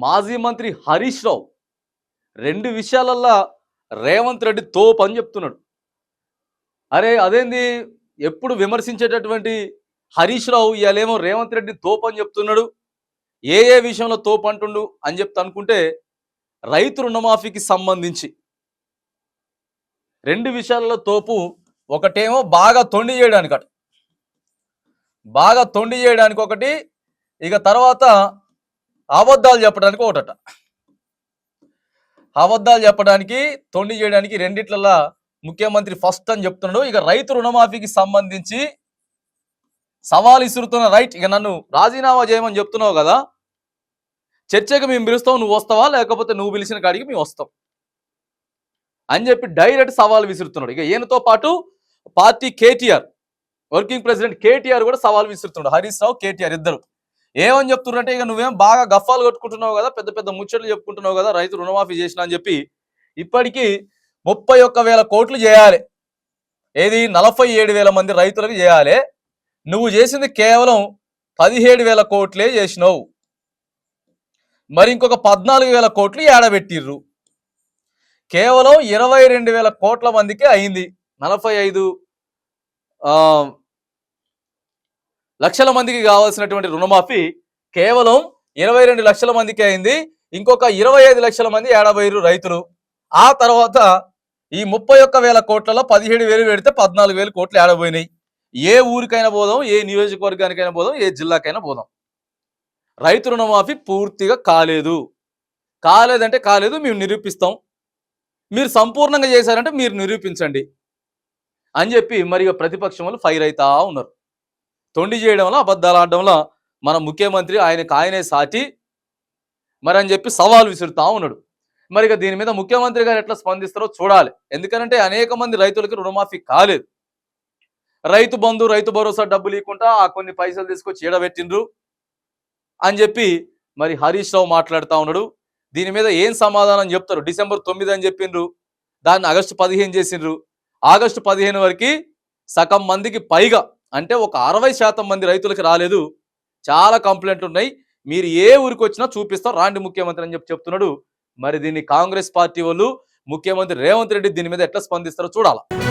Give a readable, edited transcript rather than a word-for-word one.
మాజీ మంత్రి హరీష్ రావు 2 విషయాలల్లా రేవంత్ రెడ్డి తోపు అని చెప్తున్నాడు. అరే అదేంది ఎప్పుడు విమర్శించేటటువంటి హరీష్ రావు ఇయాలేమో రేవంత్ రెడ్డి తోపు అని చెప్తున్నాడు. ఏ విషయంలో తోపు అంటుండు అని చెప్తా అనుకుంటే రైతు రుణమాఫీకి సంబంధించి 2 విషయాలలో తోపు. ఒకటేమో బాగా తొండి చేయడానికి ఒకటి, ఇక తర్వాత అబద్ధాలు చెప్పడానికి ఒకటట. అబద్ధాలు చెప్పడానికి తొండి చేయడానికి రెండిట్లలా ముఖ్యమంత్రి ఫస్ట్ అని చెప్తున్నాడు. ఇక రైతు రుణమాఫీకి సంబంధించి సవాల్ ఇసురుతున్న రైట్, ఇక నన్ను రాజీనామా చేయమని చెప్తున్నావు కదా, చర్చకు మేము పిలుస్తాం, నువ్వు వస్తావా లేకపోతే నువ్వు పిలిచిన కాడికి మేము వస్తాం అని చెప్పి డైరెక్ట్ సవాల్ విసురుతున్నాడు. ఇక ఈయనతో పాటు party KTR, working president KTR కూడా సవాల్ విసురుతున్నాడు. హరీష్ రావు కేటీఆర్ ఇద్దరు ఏమని చెప్తున్నారంటే, ఇక నువ్వేం బాగా గఫాలు కొట్టుకుంటున్నావు కదా, పెద్ద పెద్ద ముచ్చట్లు చెప్పుకుంటున్నావు కదా, రైతు రుణమాఫీ చేసినా అని చెప్పి ఇప్పటికీ 31,000 కోట్లు చేయాలి. ఏది 47,000 మంది రైతులకు చేయాలి. నువ్వు చేసింది కేవలం 17,000 కోట్లే చేసినావు. మరి ఇంకొక 14,000 కోట్లు ఏడబెట్టిర్రు. కేవలం 22,000 కోట్ల మందికి అయింది. 45 లక్షల మందికి కావాల్సినటువంటి రుణమాఫీ కేవలం 22 లక్షల మందికి అయింది. ఇంకొక 25 లక్షల మంది ఏడబోయిరు రైతులు. ఆ తర్వాత ఈ 31,000 కోట్లలో 17,000 పెడితే 14,000 కోట్లు ఏడబోయినాయి. ఏ ఊరికైనా పోదాం, ఏ నియోజకవర్గానికైనా పోదాం, ఏ జిల్లాకైనా పోదాం, రైతు రుణమాఫీ పూర్తిగా కాలేదంటే కాలేదు, మేము నిరూపిస్తాం, మీరు సంపూర్ణంగా చేశారంటే మీరు నిరూపించండి అని చెప్పి మరి ప్రతిపక్షం వాళ్ళు ఫైర్ అవుతా ఉన్నారు. తొండి చేయడంలో, అబద్ధాలు ఆడడంలో మన ముఖ్యమంత్రి ఆయనే సాటి మరి అని చెప్పి సవాల్ విసురుతా ఉన్నాడు. మరి ఇక దీని మీద ముఖ్యమంత్రి గారు ఎట్లా స్పందిస్తారో చూడాలి. ఎందుకంటే అనేక మంది రైతులకి రుణమాఫీ కాలేదు. రైతు బంధు, రైతు భరోసా డబ్బులు ఇవ్వకుండా ఆ కొన్ని పైసలు తీసుకొచ్చి ఏడబెట్టిండ్రు అని చెప్పి మరి హరీష్ రావు మాట్లాడుతూ ఉన్నాడు. దీని మీద ఏం సమాధానం చెప్తారు? డిసెంబర్ 9 అని చెప్పిండ్రు, దాన్ని ఆగస్టు 15 చేసిండ్రు. ఆగస్టు 15 వరకు సగం మందికి పైగా, అంటే ఒక 60% మంది రైతులకు రాలేదు. చాలా కంప్లైంట్లు ఉన్నాయి. మీరు ఏ ఊరికి వచ్చినా చూపిస్తారు, రాండి ముఖ్యమంత్రి అని చెప్తున్నాడు. మరి దీన్ని కాంగ్రెస్ పార్టీ వాళ్ళు, ముఖ్యమంత్రి రేవంత్ రెడ్డి దీని మీద ఎట్లా స్పందిస్తారో చూడాలి.